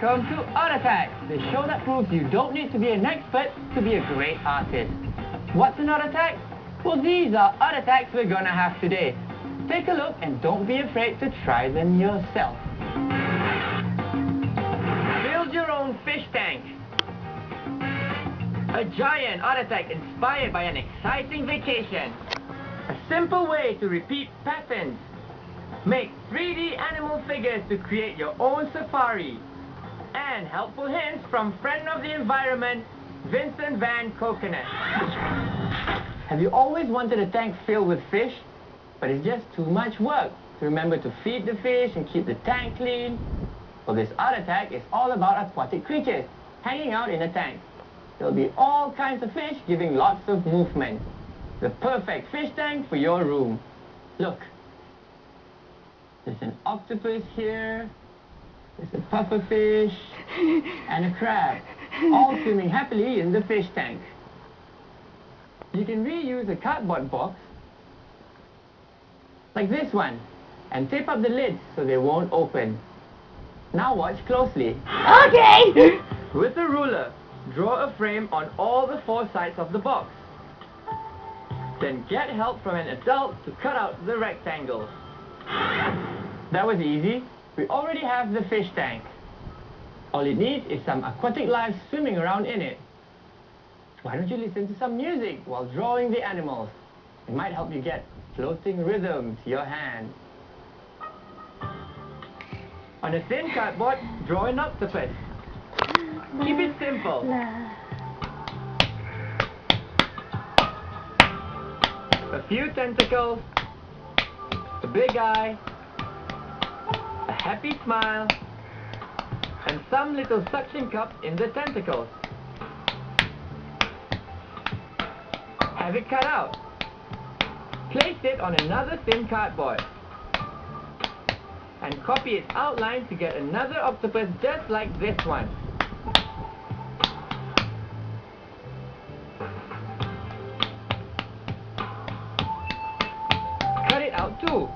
Welcome to Art Attack, the show that proves you don't need to be an expert to be a great artist. What's an art attack? Well, these are art attacks we're gonna have today. Take a look and don't be afraid to try them yourself. Build your own fish tank. A giant art attack inspired by an exciting vacation. A simple way to repeat patterns. Make 3D animal figures to create your own safari. And helpful hints from friend of the environment, Vincent Van Coconut. Have you always wanted a tank filled with fish, but it's just too much work to remember to feed the fish and keep the tank clean? Well, this art attack is all about aquatic creatures hanging out in a tank. There'll be all kinds of fish giving lots of movement. The perfect fish tank for your room. Look. There's an octopus here, there's a pufferfish, and a crab, all swimming happily in the fish tank. You can reuse a cardboard box, like this one, and tape up the lids so they won't open. Now watch closely. Okay! With a ruler, draw a frame on all the 4 sides of the box. Then get help from an adult to cut out the rectangles. That was easy. We already have the fish tank. All it needs is some aquatic life swimming around in it. Why don't you listen to some music while drawing the animals? It might help you get floating rhythm to your hand. On a thin cardboard, draw an octopus. Keep it simple. A few tentacles, a big eye, a happy smile, and some little suction cups in the tentacles. Have it cut out. Place it on another thin cardboard. And copy its outline to get another octopus just like this one. Cut it out too.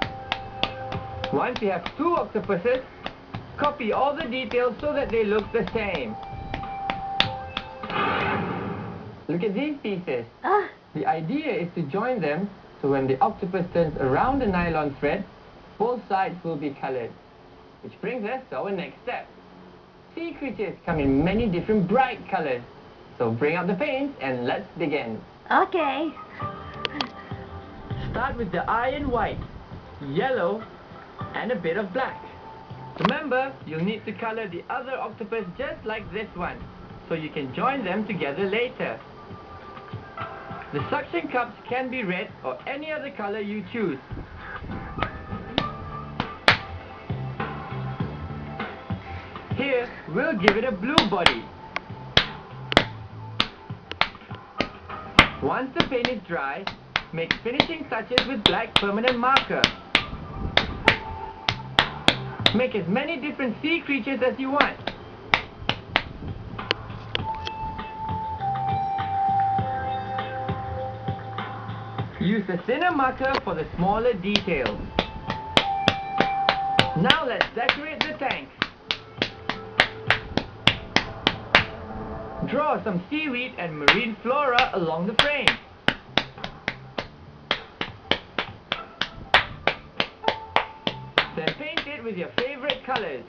Once you have 2 octopuses, copy all the details so that they look the same. Look at these pieces. The idea is to join them so when the octopus turns around the nylon thread, both sides will be colored. Which brings us to our next step. Sea creatures come in many different bright colors. So bring out the paints and let's begin. Okay. Start with the eye in white, yellow, and a bit of black. Remember, you'll need to color the other octopus just like this one, so you can join them together later. The suction cups can be red or any other color you choose. Here, we'll give it a blue body. Once the paint is dry, make finishing touches with black permanent marker. Make as many different sea creatures as you want. Use a thinner marker for the smaller details. Now let's decorate the tank. Draw some seaweed and marine flora along the frame. Then paint it with your favorite colors.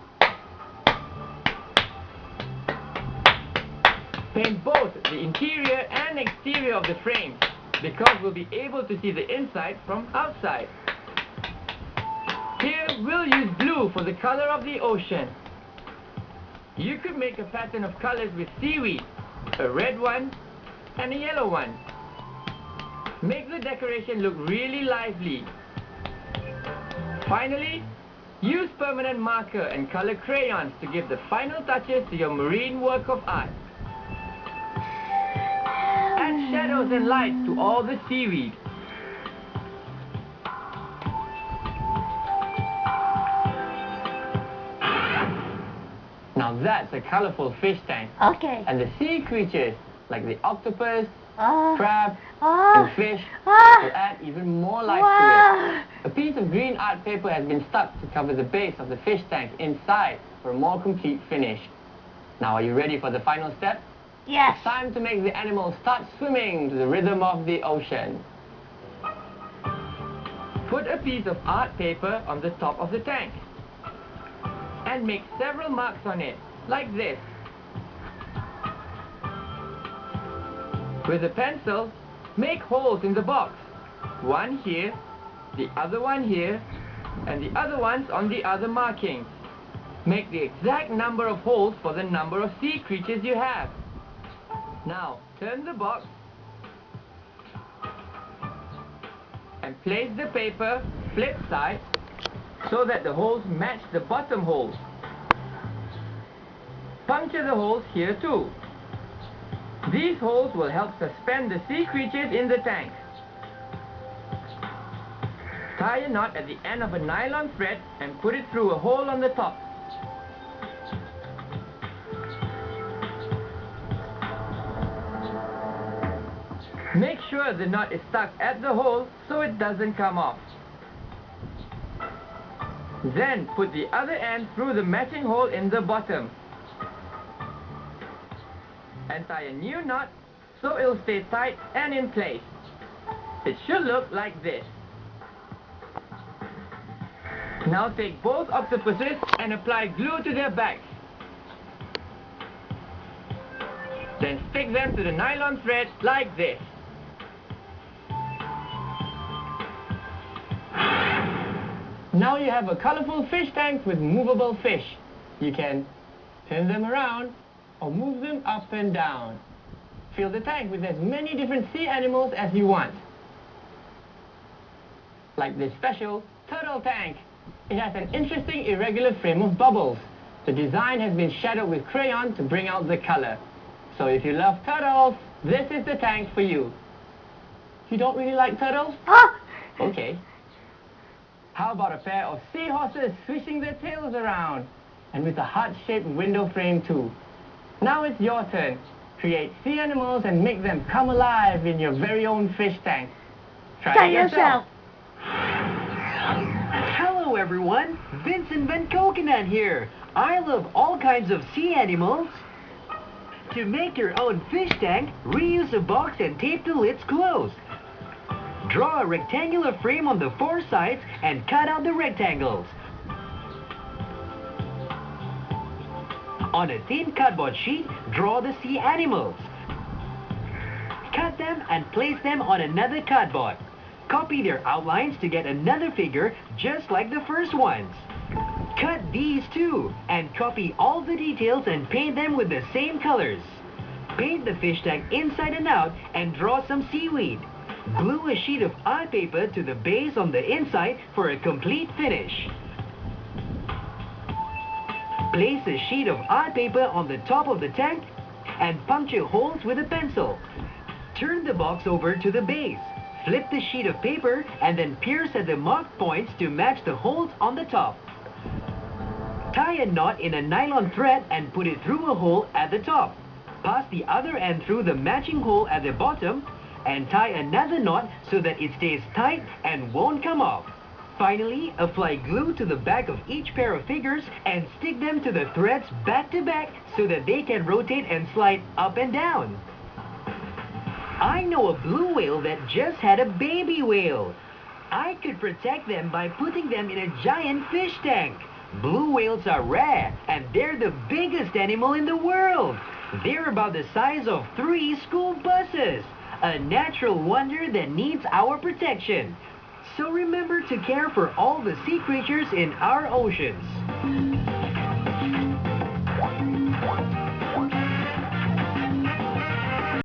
Paint both the interior and exterior of the frame because we'll be able to see the inside from outside. Here we'll use blue for the color of the ocean. You could make a pattern of colors with seaweed, a red one and a yellow one. Make the decoration look really lively. Finally, use permanent marker and color crayons to give the final touches to your marine work of art. Add shadows and lights to all the seaweed. Now that's a colorful fish tank. Okay. And the sea creatures, like the octopus, crab, and fish, will add even more life to it. A piece of green art paper has been stuck to cover the base of the fish tank inside for a more complete finish. Now are you ready for the final step? Yes. Time to make the animals start swimming to the rhythm of the ocean. Put a piece of art paper on the top of the tank and make several marks on it, like this. With a pencil, make holes in the box. One here, the other one here, and the other ones on the other markings. Make the exact number of holes for the number of sea creatures you have. Now, turn the box and place the paper flip side so that the holes match the bottom holes. Puncture the holes here too. These holes will help suspend the sea creatures in the tank. Tie a knot at the end of a nylon thread and put it through a hole on the top. Make sure the knot is stuck at the hole so it doesn't come off. Then put the other end through the matching hole in the bottom. And tie a new knot so it'll stay tight and in place. It should look like this. Now take both octopuses and apply glue to their backs. Then stick them to the nylon thread like this. Now you have a colorful fish tank with movable fish. You can turn them around or move them up and down. Fill the tank with as many different sea animals as you want. Like this special turtle tank. It has an interesting irregular frame of bubbles. The design has been shadowed with crayon to bring out the color. So if you love turtles, this is the tank for you. You don't really like turtles? Ah! Okay. How about a pair of seahorses swishing their tails around? And with a heart-shaped window frame too. Now it's your turn. Create sea animals and make them come alive in your very own fish tank. Try it yourself. Hello everyone, Vincent Van Coconut here. I love all kinds of sea animals. To make your own fish tank, reuse a box and tape the lids closed. Draw a rectangular frame on the four sides and cut out the rectangles. On a thin cardboard sheet, draw the sea animals. Cut them and place them on another cardboard. Copy their outlines to get another figure just like the first ones. Cut these too and copy all the details and paint them with the same colors. Paint the fish tank inside and out and draw some seaweed. Glue a sheet of art paper to the base on the inside for a complete finish. Place a sheet of art paper on the top of the tank and puncture holes with a pencil. Turn the box over to the base. Flip the sheet of paper and then pierce at the marked points to match the holes on the top. Tie a knot in a nylon thread and put it through a hole at the top. Pass the other end through the matching hole at the bottom and tie another knot so that it stays tight and won't come off. Finally, apply glue to the back of each pair of figures and stick them to the threads back to back so that they can rotate and slide up and down. I know a blue whale that just had a baby whale. I could protect them by putting them in a giant fish tank. Blue whales are rare and they're the biggest animal in the world. They're about the size of 3 school buses. A natural wonder that needs our protection. So remember to care for all the sea creatures in our oceans.